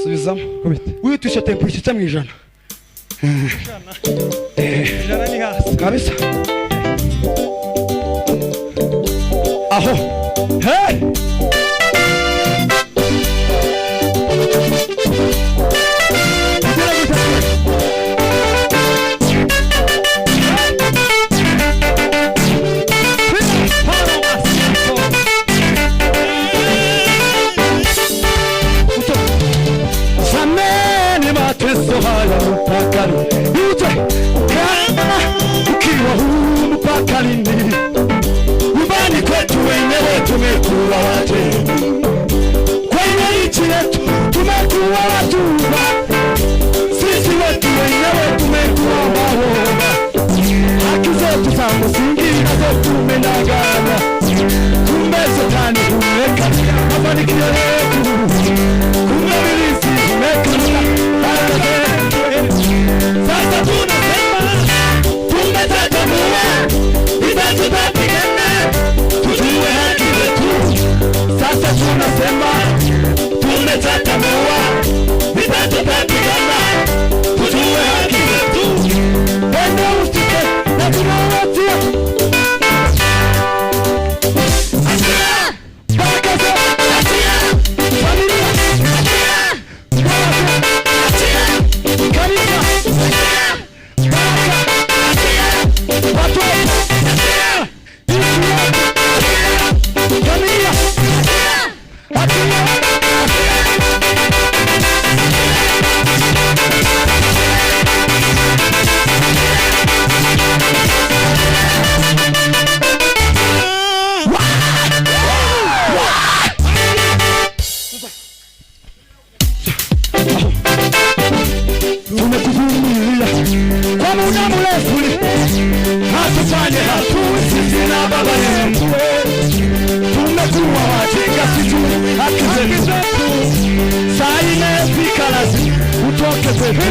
Subizamo. Kubita. Witusha tempo ishitse mu ijana. Ijana ni hasi. Kabisa. Aho. Hey! Nyumbani kwetu wenyewe tumekuwa watu, kwenye nchi yetu tumekuwa watumwa, sisi wetu wenyewe tumekuwa waoga, haki zetu za msingi nazo tumedanganya, kumbe shetani humekalia mafanikio yetu, kumbe ibilisi humekalia baraka zetu. Sasa tunasema tumetazamua tutapigana tujue haki zetu. Sasa tunasema tumetatamua vita tutapigana tujue haki zetu. Wende usike na tunawatia asia baraka zetu, asia familia, asia asia kanisa, asia baraka, asia watoto, tumekuvumilia kwa muda mrefu, hatufanye hatusi na baba yetu, tumekuwa wajinga sijui haki zetu. Saa imefika lazima utoke kwetu,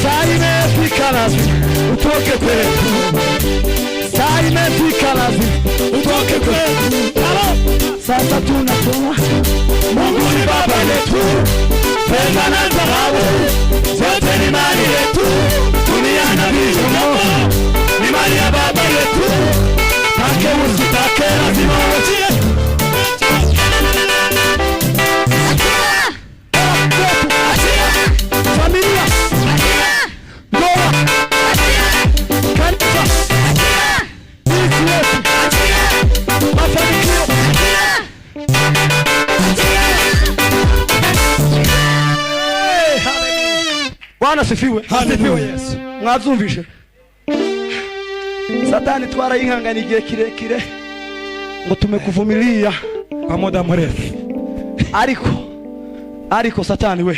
saa imefika lazima utoke kwetu, saa imefika lazima utoke kwetu. Sasa tunatoa, Mungu ni baba yetu, fedha na dhahabu zote ni mali yetu, dunia na vitu ni mali ya baba yetu, take usitake lazima uachie. Familia, ndoa, kanisa, mafanikio, Bwana sifiwe. Haleluya Yesu. Mwazumvishe. Satani twarayihangana igihe kirekire ngo tumekuvumilia kwa muda mrefu. Ariko Satani we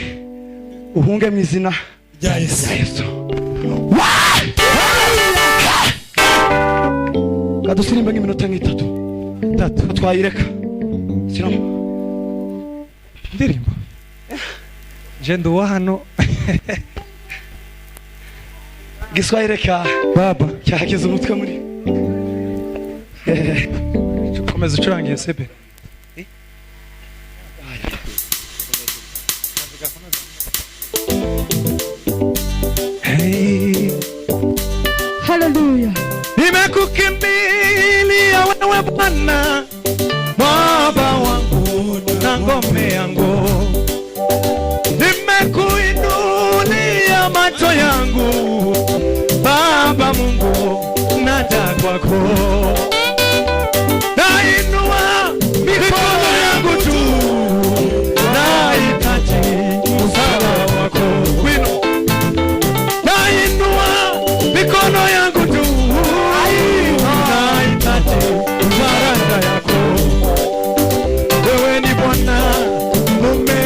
uhunge mu izina rya Yesu. Kadusirimba nk'iminota nk'itatu twayireka. Siramo ndirimbo jendo wa hano Giswahili ka baba cyakiza umutwe muri komeza ucurangiye sebe. Hey, haleluya. Nimekukimbilia wewe Bwana, baba wangu na ngome yangu, nimekuinulia macho yangu Baba Mungu, naja kwako, nainua mikono yangu juu, nahitaji msaada wako. Nainua mikono yangu juu, nahitaji msaada yako. Wewe ni Bwana mume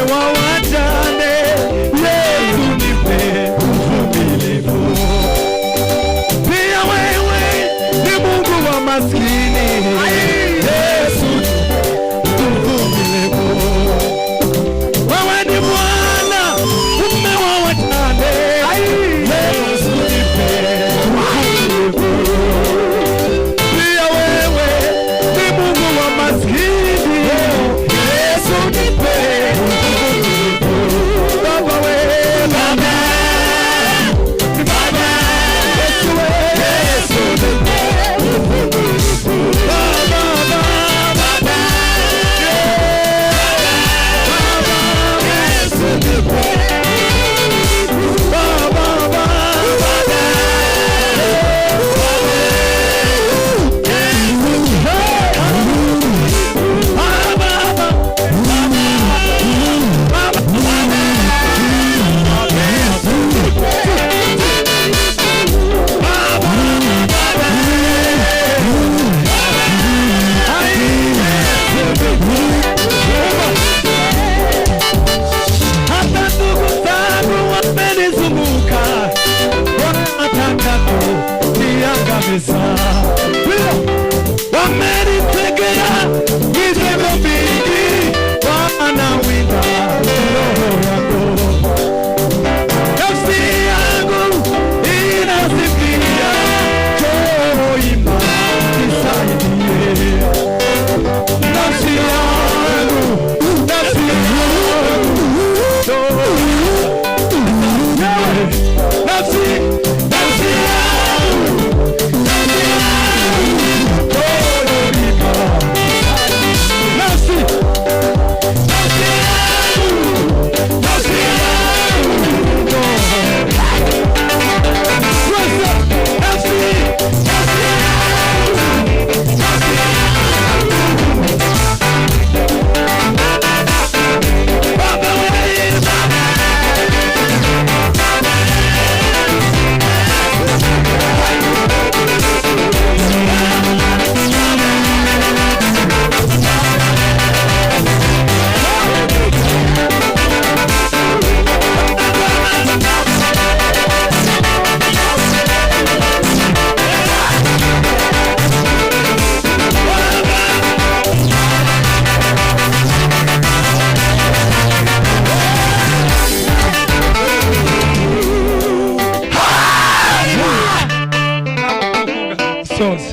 byose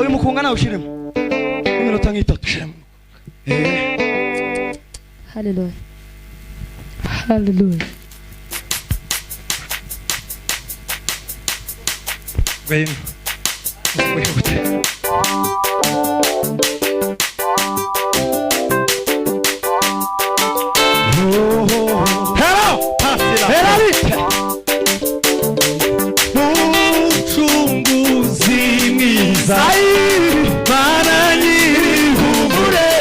uyu mukunga nawe ushiremo iminota nk'itatu shiremo. Hallelujah. Hallelujah. Ngwino wihute. Hello pasila herarite mucunguzi mwiza Mana nyir'ihumure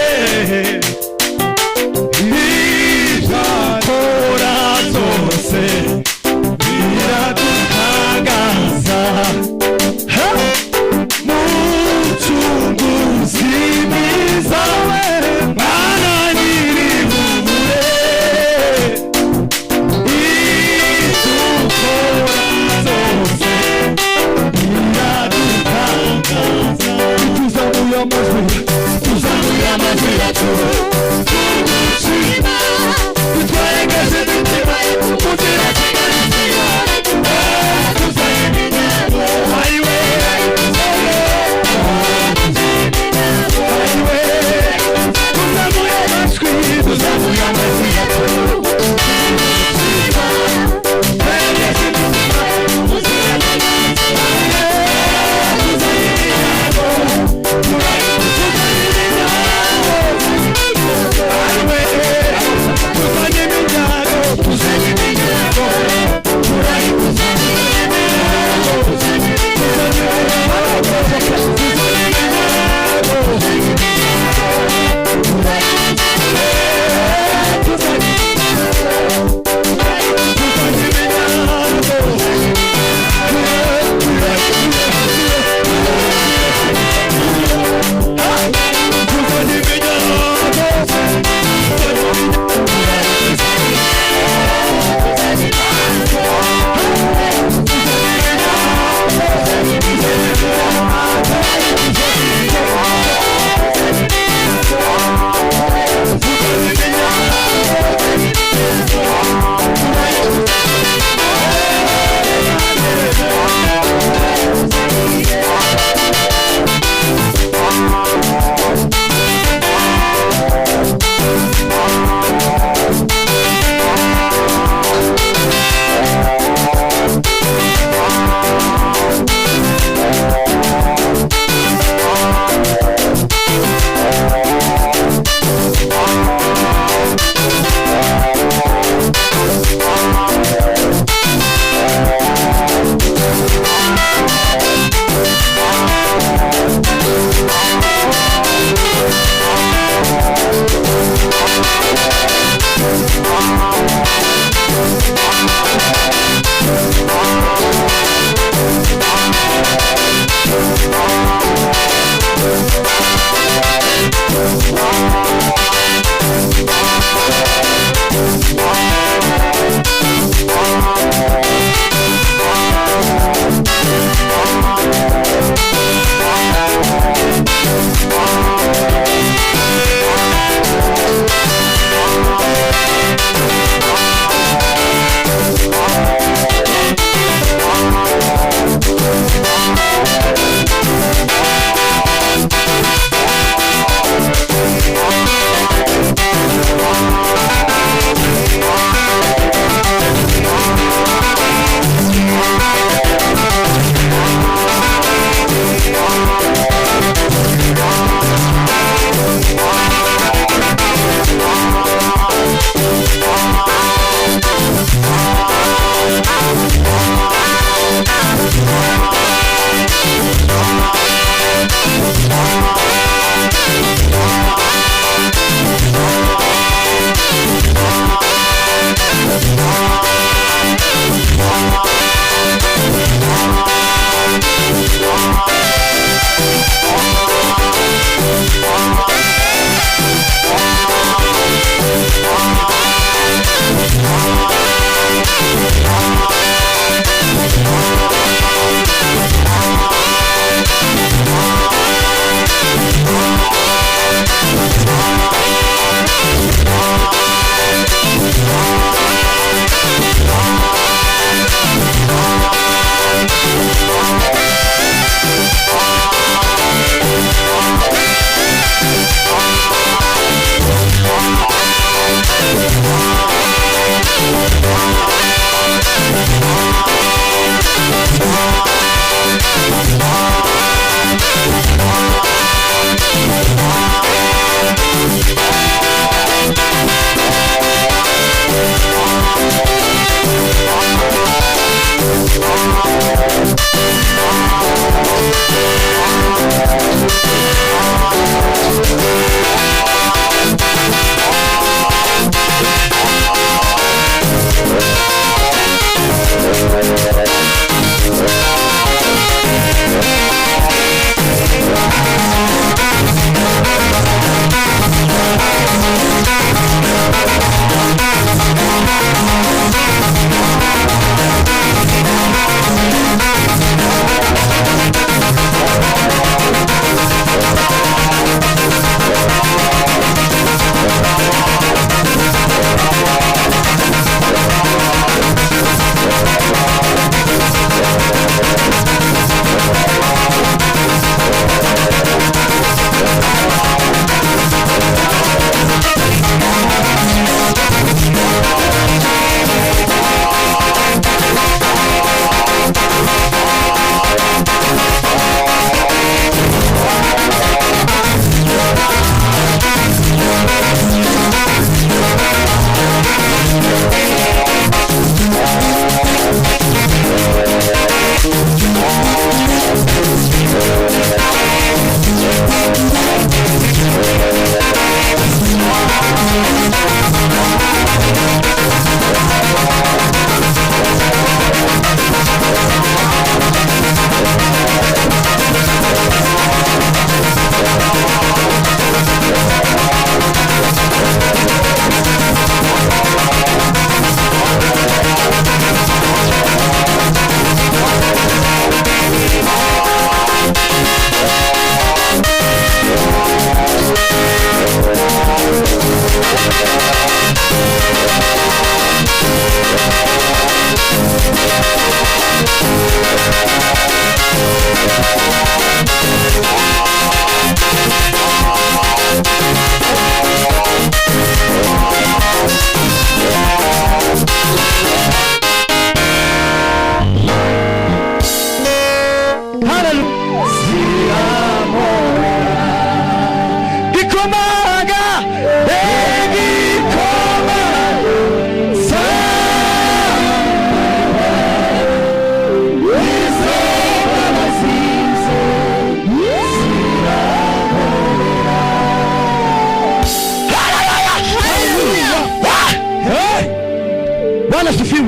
izakora zose biradutangaza mucunguzi mwiza Mana nyir'ihumure izakora zose biradutangaza tuzamuye amajwi yacu tumushima tutwerekeje imitima kugira tuganizira tuzaye iminyago ayiwe tuzamuye amajwi yacu tumushima twerekeje imitima kugira tuganizira tuzaye iminyago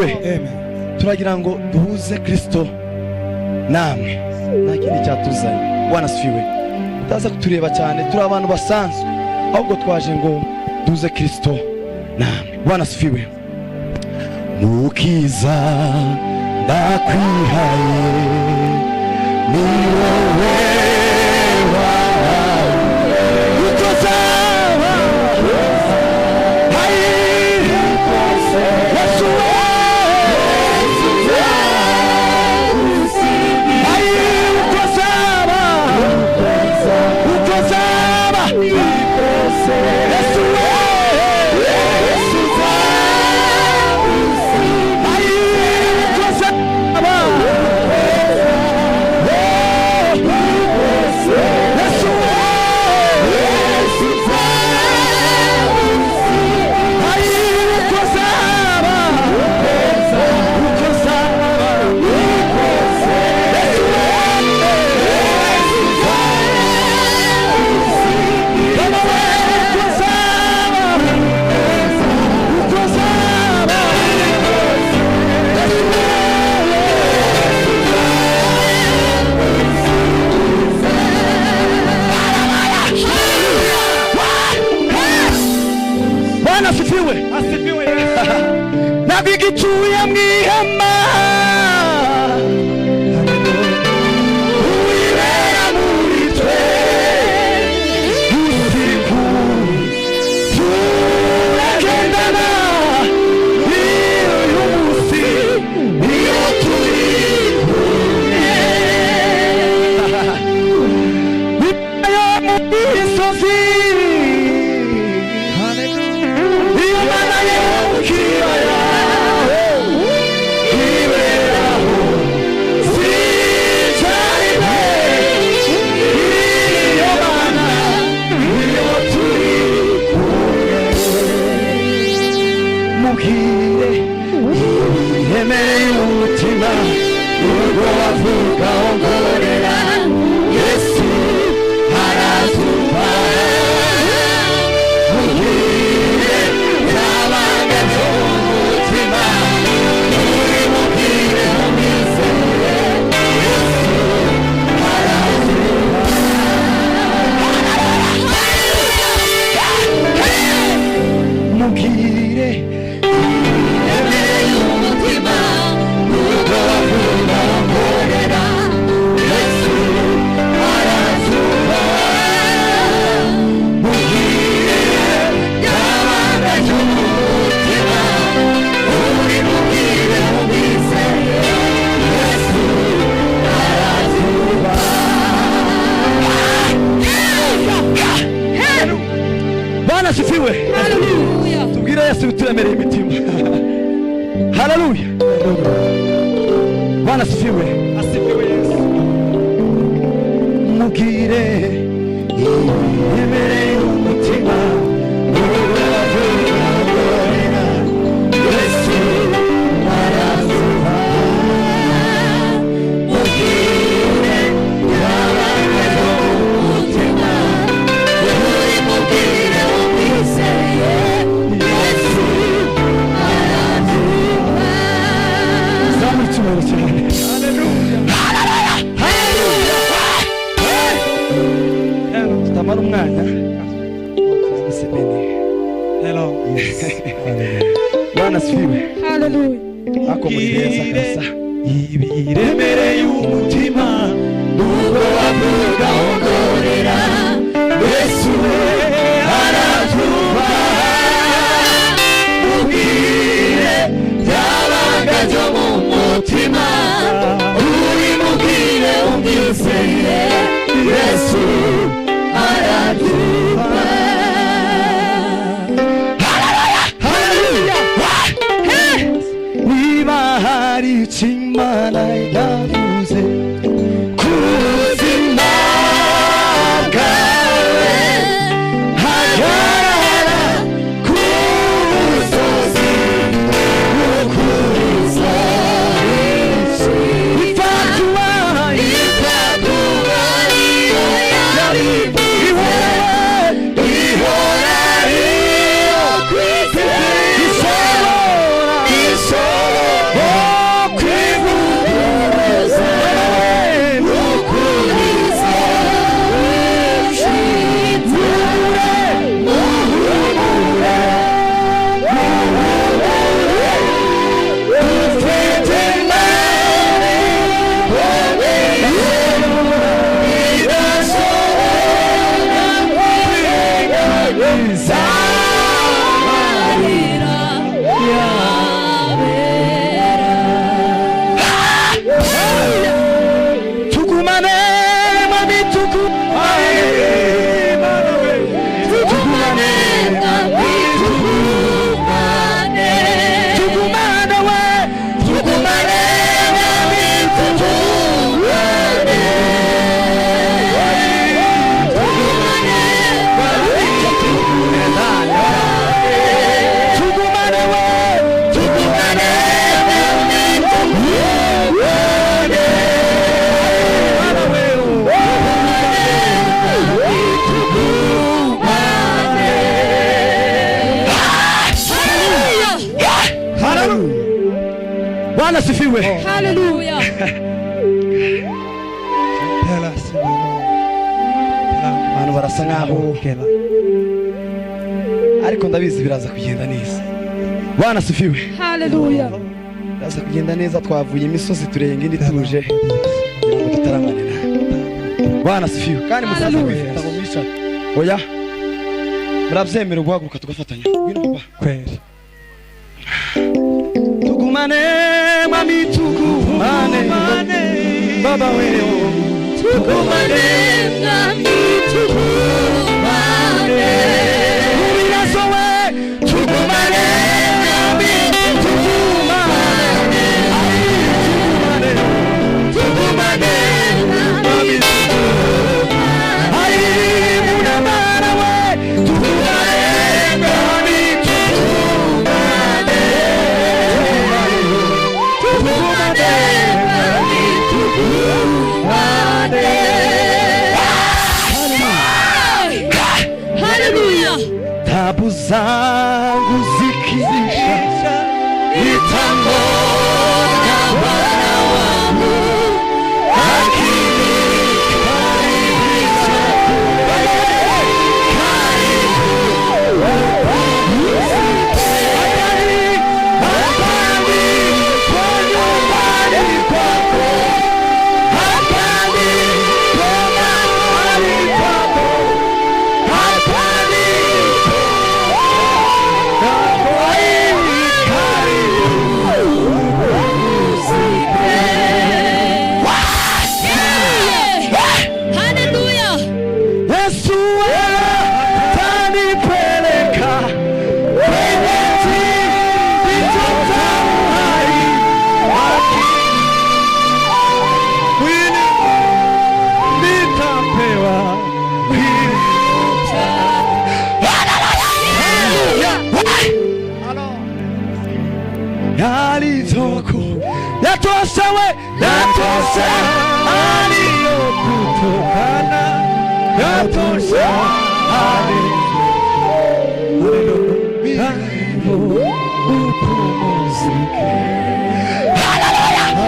asifiwe. Turagira ngo duhuze Kristo namwe, nta kindi cyatuzanye. Bwana asifiwe. Utaza kutureba cyane turi abantu basanzwe, ahubwo twaje ngo duhuze Kristo namwe. Bwana asifiwe. Mukiza ndakwihaye, ni wowe asifiwe. Nabigituye mwihema uwibera muri twe, usiku turagendana uyu munsi iyo turi kumwe, bibayo mu misozi yemereye umutima urwo wavuga ongorera, Yesu arazuba. Mubwire byabanga byo mu mutima, uri mubwire umwizeye, Yesu arazuba. Mubwire asifiwe. Tubwire Yesu bituremereye imitima. Haleluya. Bwana asifiwe. Asifiwe Yesu. Mubwire yemereye umutima urwo wavuga ongorera, Yesu arazuba. Mubwire byabanga byo mu mutima, uri mubwire umwizeye, Yesu arazuba. Zamura icyubahiro cyane. Haleluya. Haleluya. Tutamara umwanya. Hello. Yes. Bwana asifiwe. Haleluya. Ako muri beza kabisa. Ibiremereye umutima nubwo wavuga ongorera, Yesu arazuba. Mubwire byabanga byo mu mutima, uri mubwire umwizeye, Yesu arazuba. Haleluya. Niba hari icyo Imana yavuze ku buzima bwawe, hagarara ku musozi w'ukurizo, ifatuwa iyo yari ihora iyo kwizera ishobora Bwana sifiwe. Haleluya. Abantu barasa nkaho ariko ndabizi biraza kugenda neza. Bwana sifiwe. Haleluya. Biraza kugenda neza, twavuye imisozi turenga indi tuje kugira ngo tutaramanira. Bwana sifiwe. Kandi musaza kwifata ngo mwicara. Oya. Murabyemera guhaguruka tugafatanya. Ngwino papa. Kweli. Tugumane mami tugumane baba wewe Tugumane nami tugumane. Ubirasowe tugumane nami tugumane. Tugumane nami tugumane. Ai munamara we tugumane nami tugumane. Tugumane nami tugumane. Haleluya. Tabu zangu zikisha nitamwona Bwana wangu akinikaribisha kwa nyumbani kwako, Haleluya. Yesu atanipeleka kwenye kijito cha uhai, mwili nitapewa yalitoko yatosha we yatosha aliyokutokana yatosha haleluya upumzike.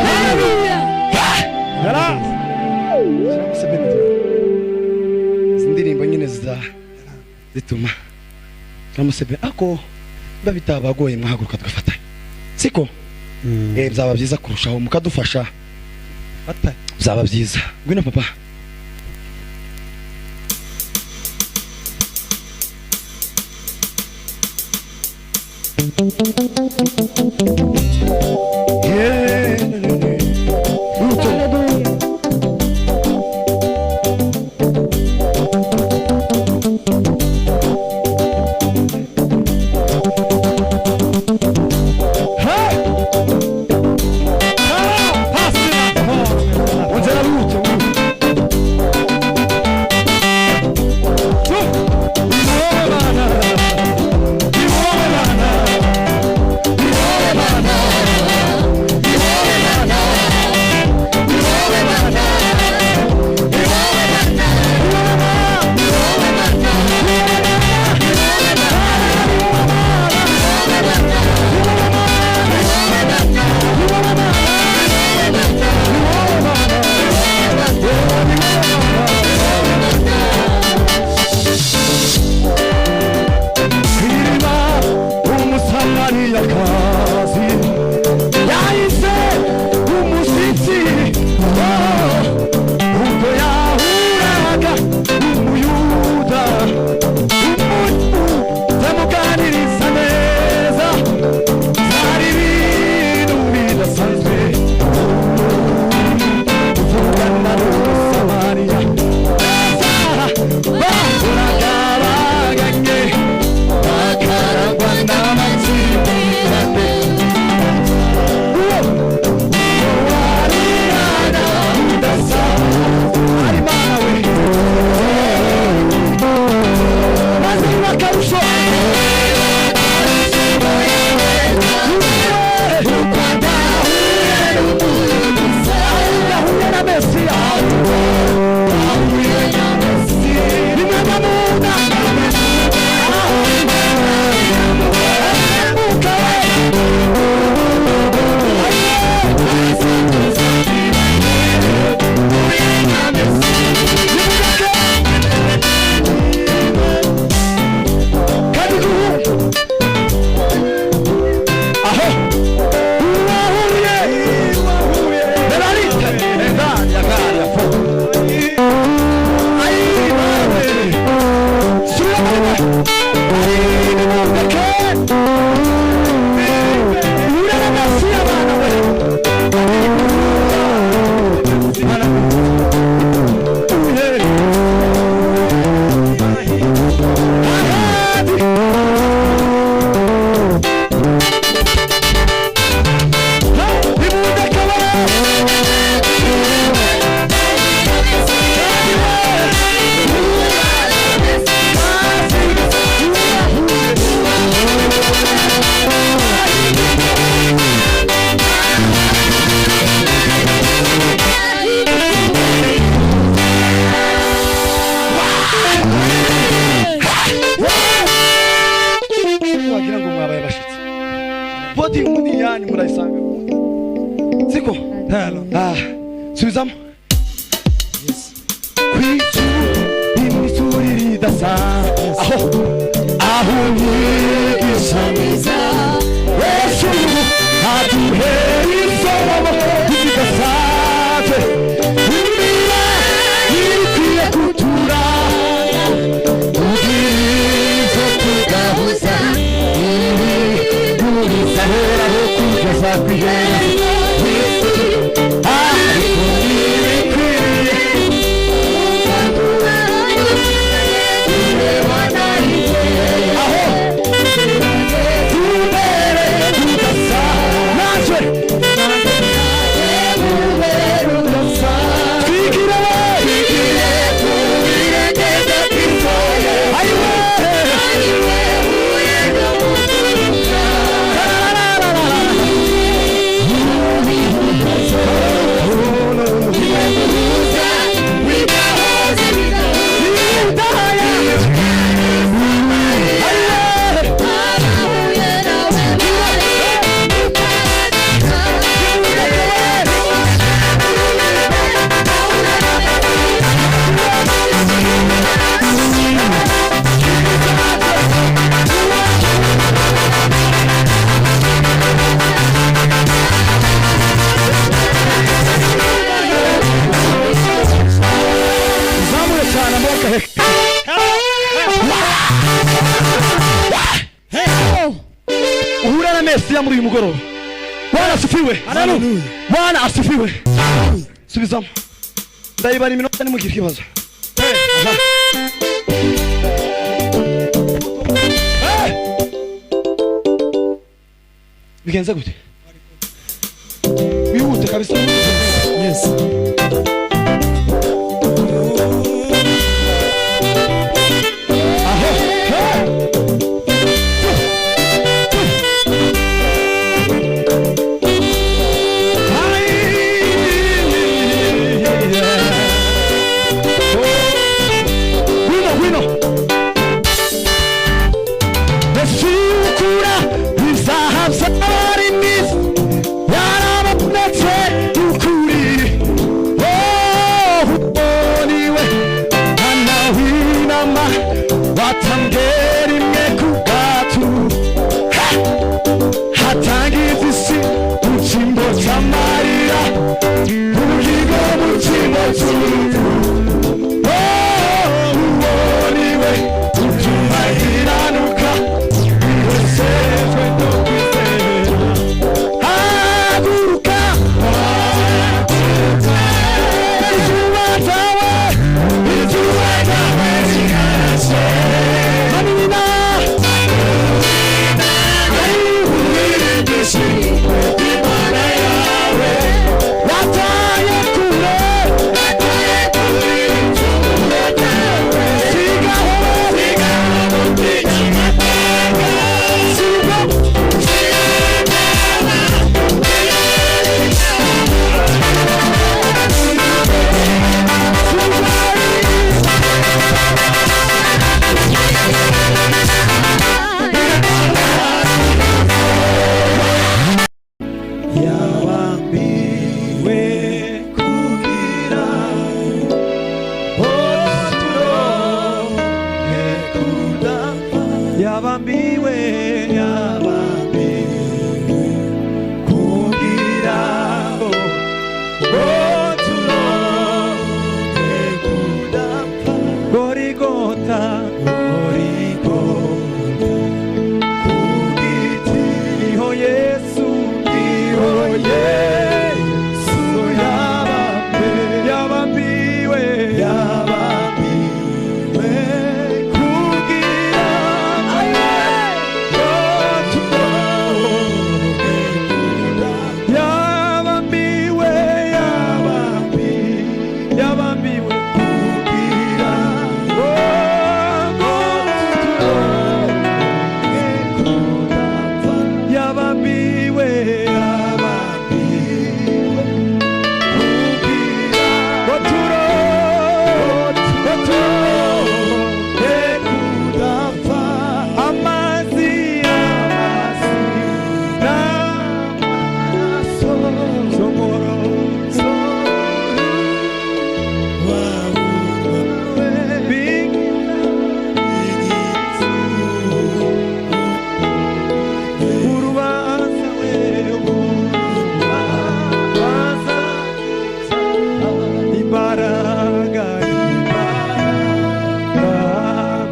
Haleluya. Izi ndirimbo nyine zituma turamusebe ako biba bitabagoye mwahaguruka tugafatanya, siko? Byaba byiza kurushaho mukadufasha, byaba byiza. Ngwino papa. Urana Messi abana we. Mana. Wagira ngo mwabaye abashitsi. Podi muni yani murayisanga. Siko? Hello. Subizamo. Kwicu imisuri ridasa. Aho yigisha meza. Yesu aduheri sobo ridasate. Imira ikwiye kutura. Ubirizo tugahuza. Sahora ho kugeza kwihera. Uhura na Messi muri uyu mugoroba. Bwana asifiwe. Haleluya. Bwana asifiwe. Subizamo. Ndayibara iminota nimugire ikibazo. Bigenze gute? Wihute kabisa. Yes. Oh abambiwe ngo turote kudapfa amazi n'amaraso z'umurotso urubanza imbaraga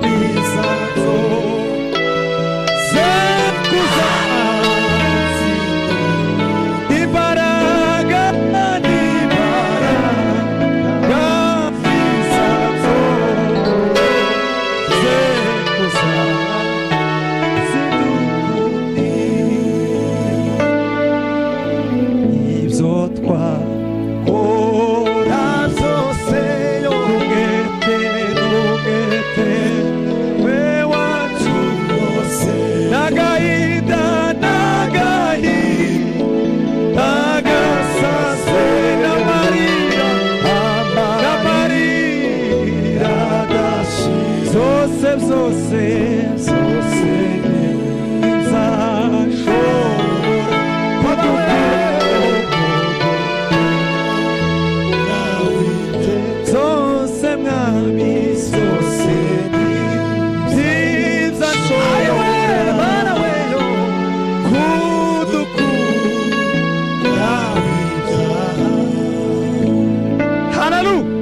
bizazo zekuzazi imbaraga bizazo zekuzazi ibyo twakora byose yongete we wacu wose n'agahinda n'agasase n'amarira zose nzashobora zose mwami zose nziza shobora kudukura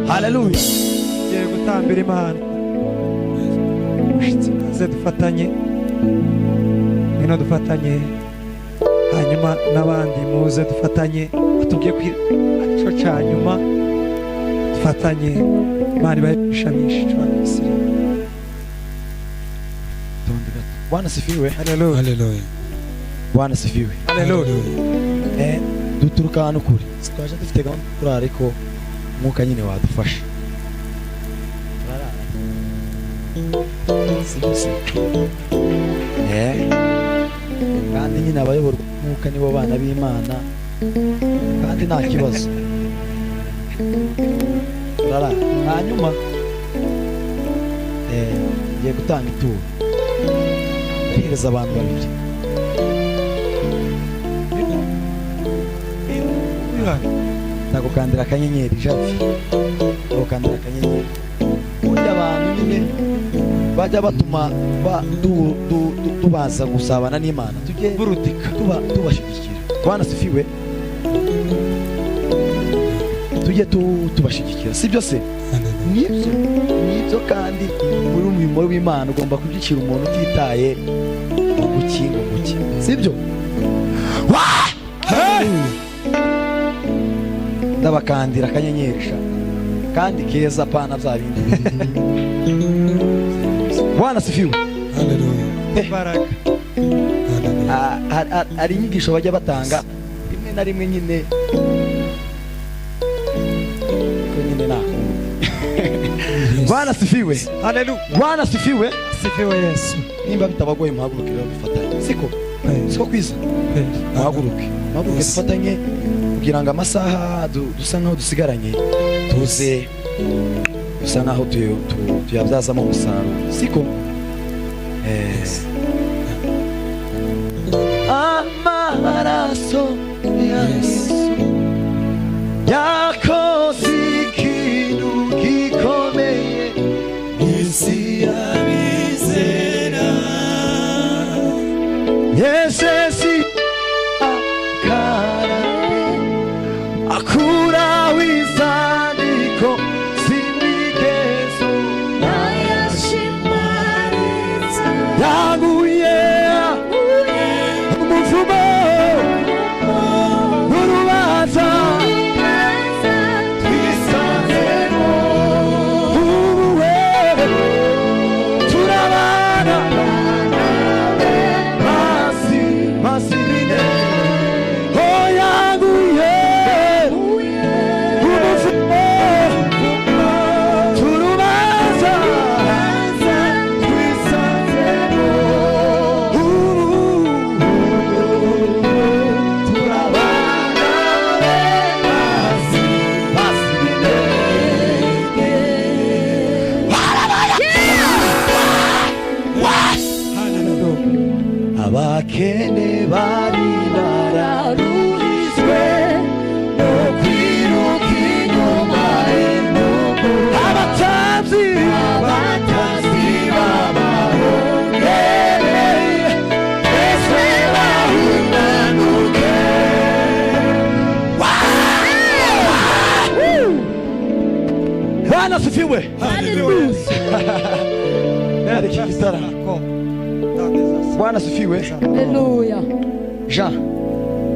haleluya tugiye gutambira Imana maze dufatanye ngwino dufatanye hanyuma n'abandi muze dufatanye batubwiye ko aricyo cya nyuma dufatanye Imana ibashamishe Bwana sifiwe. Haleluya. Haleluya. Bwana sifiwe. Haleluya. Duturuka hano kuri twaje dufite gahunda kuri ariko mwuka nyine wadufasha kandi nyine abayoborwa mwuka nibo bana b'Imana kandi nta kibazo hanyuma ngiye gutanga ituro ahereza abantu babiri ndagukandira akanyenyeri javi ndagukandira akanyenyeri ubundi abantu nyine bajya batuma tubaza gusabana n'Imana tujye burutika tubashyigikira. Bwana sifiwe. Tujye tubashyigikira sibyo se nibyo kandi muri umurimo w'Imana ugomba kubyicira umuntu utitaye guki sibyo ndabakandira akanyenyeri kandi keza pana bya bindi. Bwana sifiwe. Haleluya. Imbaraga. Hari inyigisho bajya batanga rimwe na rimwe nyine ko nyine nakunda. Bwana sifiwe. Haleluya. Bwana sifiwe. Sifiwe Yesu. Nimba bitabagoye muhaguruke dufatanye siko kwiza muhaguruke dufatanye kugira ngo amasaha dusa nkaho dusigaranye tuze dusa nkaho tuyabyazamo umusaruro siko amaraso ya Yesu yakoze ikintu gikomeye isi yabizera Yesu akura wizandiko simigezo nayashimaritse yaguye umuvumo n'urubanza asifiwe. Haleluya. Hari iki gitaramo. Bwana asifiwe. Haleluya. Jean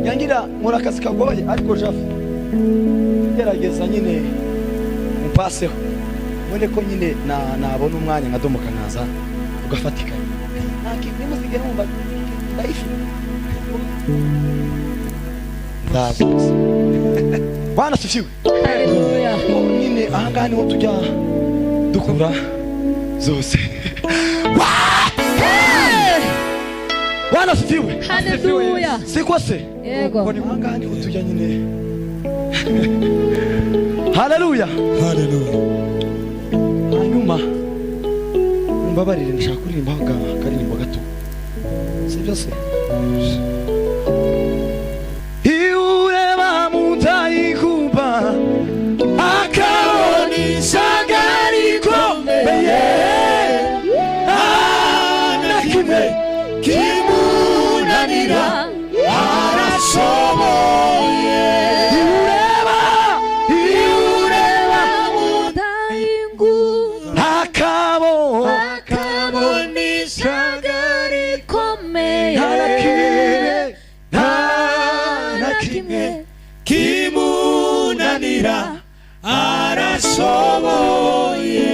yangira nkora akazi kagoye ariko Jean gerageza nyine mupaseho mwende ko nyine nabona umwanya nkadomoka nkaza ugafatikanya naki nimuzigera mumba ndaifi ndazo. Bwana asifiwe. Haleluya. Nyine ahangana niho tujya dukura zose. Bwana asifiwe. Haleluya. Siko se? Yego. Ahangana niho tujya nyine. Haleluya. Haleluya. Hanyuma mumbabarire ndashaka kuririmba akaririmbo gato. Sibyo se? Iureba mutayikuba akaboni sagari komeye anakime kimunanira arashoboye. Iureba Mudayingu. akaboni Sagari komeye. nakimwe kimunanira arashoboye.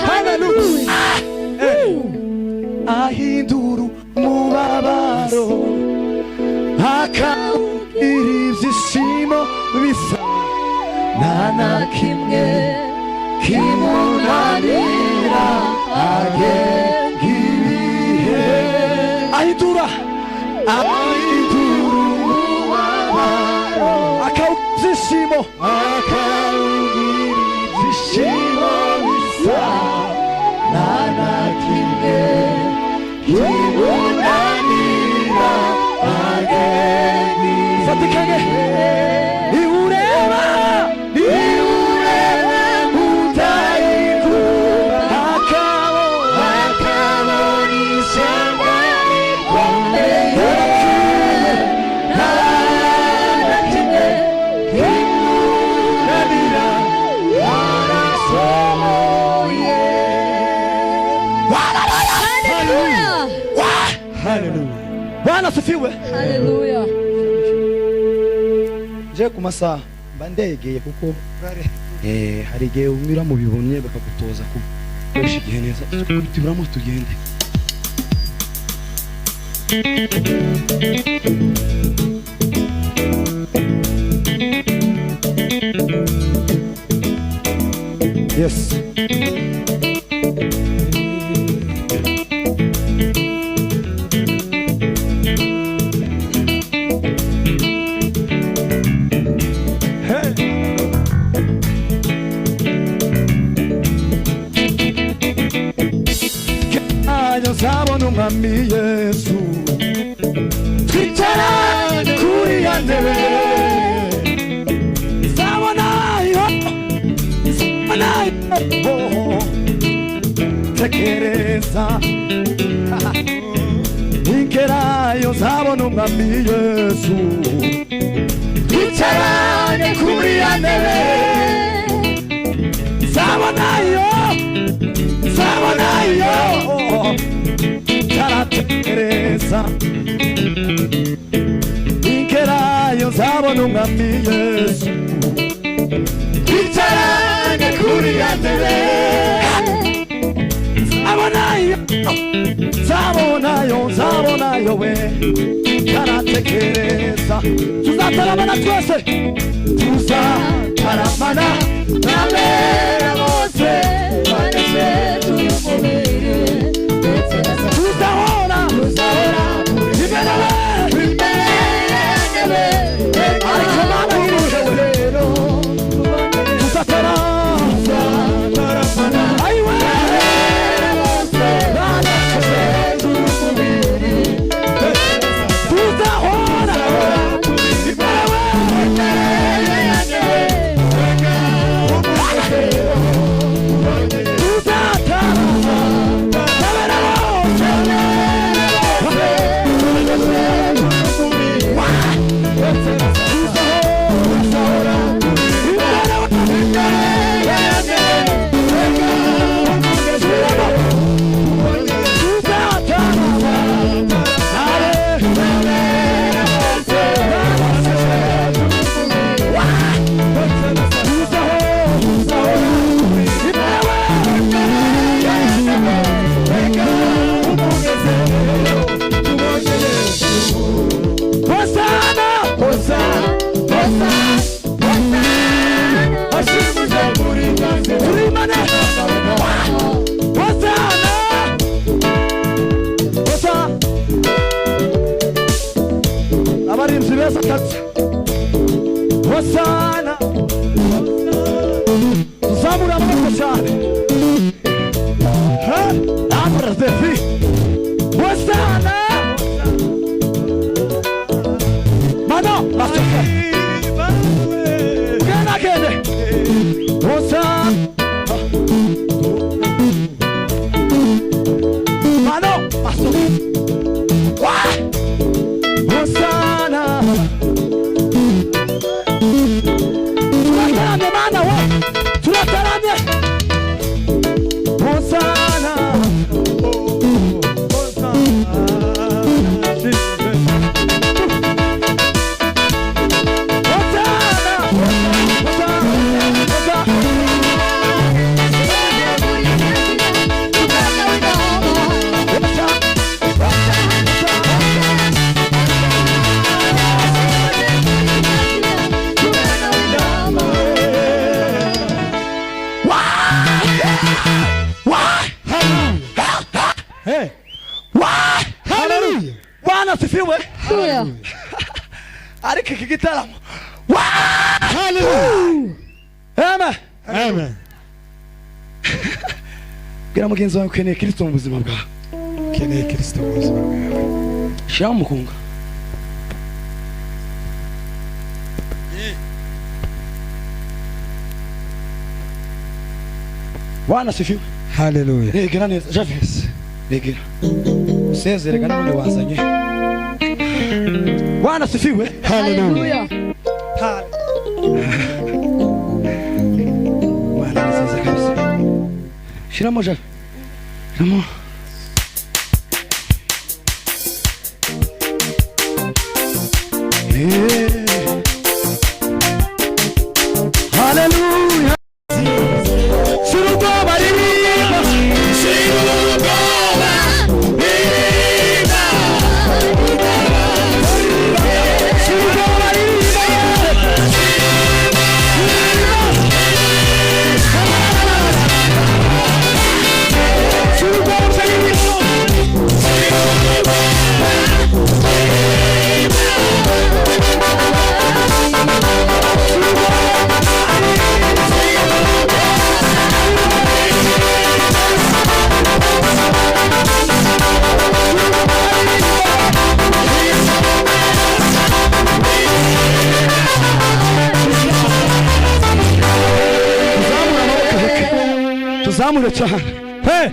Haleluya. Ahinduru mubabaro akabwira ibyishimo bisa nta kimwe kimunanira agenga ibihe. Ahindura mubabaro akabwira ibyishimo bisa nta kimwe kimunanira agenga. Fatikanye. Iureba mutayikuba akaboni sagari komeye nta kimwe kimunanira arashoboye. Haleluya. Haleluya. Bwana asifiwe. Haleluya. Je ku masaha mba ndegeye kuko hari igihe unyura mu bibonye bakagutoza gukoresha igihe neza. Tuburamo tugende. Yes. Nzabona umwami Yesu twicaranye kuri ya ntebe. Nzabonayo tekereza ingerayo nzabona umwami Yesu twicaranye kuri ya ntebe. Nzabonayo taratekereza ingerayo nzabona umwami Yesu twicaranye kuri ya ntebe. Nzabonayo we taratekereza. Tuzataramana twese, tuzataramana n'abera bose banezerwe n'umubiri. Tuzahora imbere y'intebe ariko Mana y'ijuru rero tuzataramana ayiwe bose banezerwe n'umubiri. Tuzahora imbere y'intebe Yesu atatse. Hosana. Tuzamura amaboko cyane. Abra Zefi. Hosana. Mano, masoka. Gana gene. Hosana. Mano, masoka. Hosana. Turatarame mana we. Turatarame. Hosana. Bwana sifiwe. Hallelujah. Ariko iki gitaramo. Hallelujah. Amen. Amen. Bwira mugenzi wawe ukeneye Kristo mu buzima bwawe. Ukeneye Kristo mu buzima bwawe. Shira umukunga. Bwana sifiwe. Hallelujah. Regera neza. Javis. Regera. Usezere kana none wazanye. Bwana sifiwe. Hallelujah. Bwana nisize kabisa. Shiramo Javis. Shiramo. Hallelujah. Surugo baririmba. Surugo baririmba. Surugo baririmba. Surugo tuzamure cyane. Hey!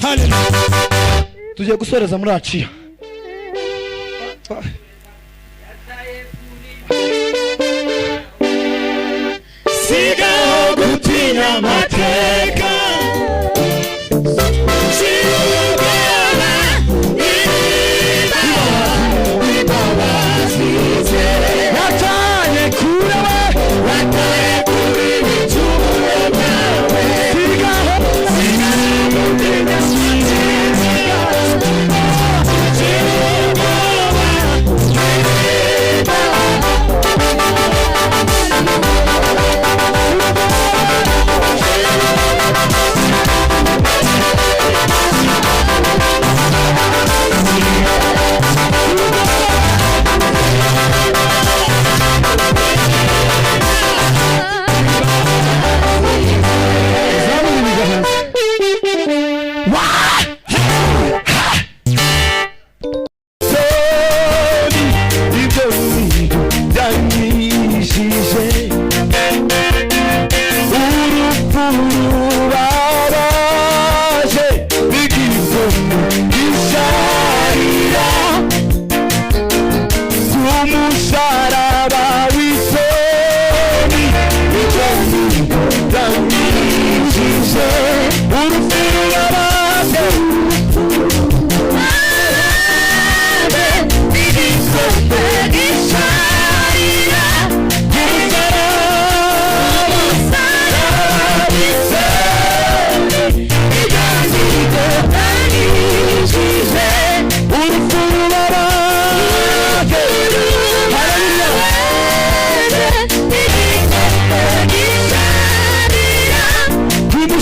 Hallelujah. Tugiye gusoreza muri aciya. Sigaho gutinya amateka.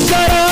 Shut up!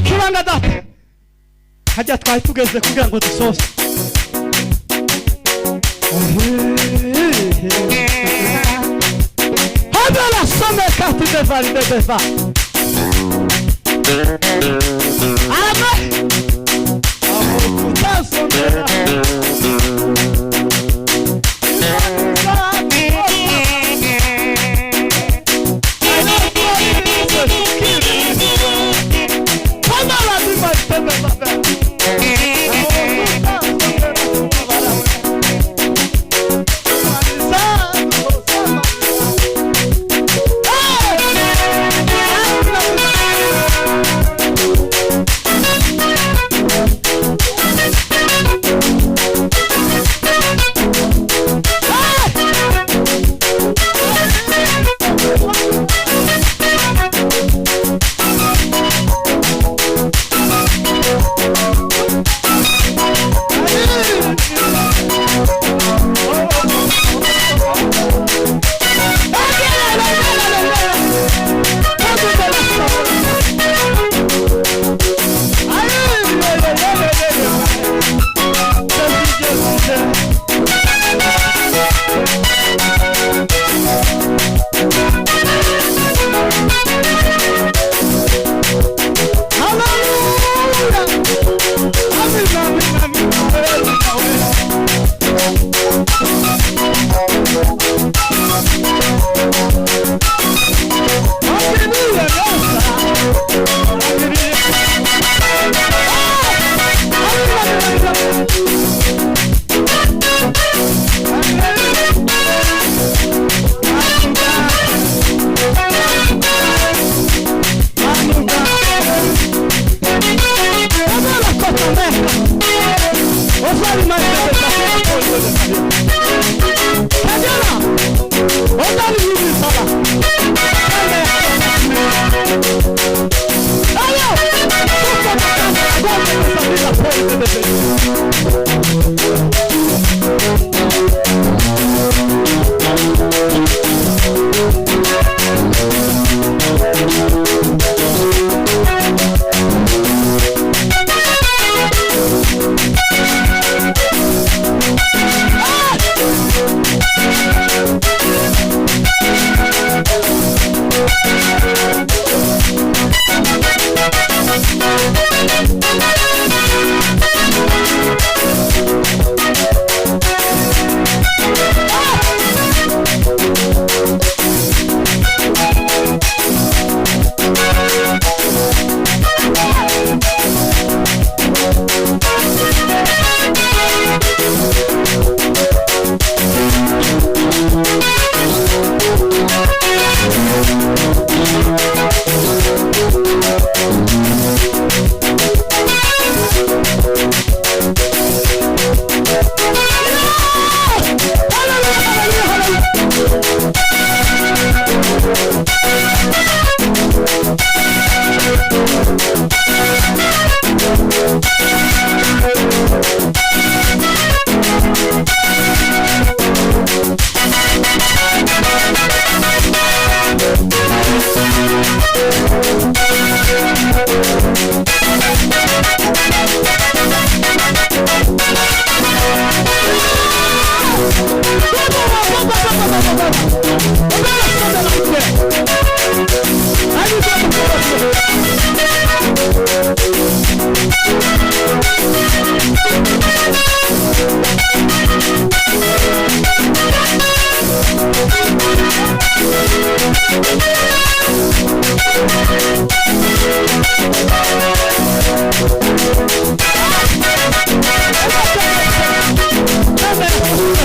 Kiranga data hajya twari tugeze kugira ngo dusoze Habala some carte de valide de va Amen Amen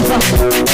Hallelujah.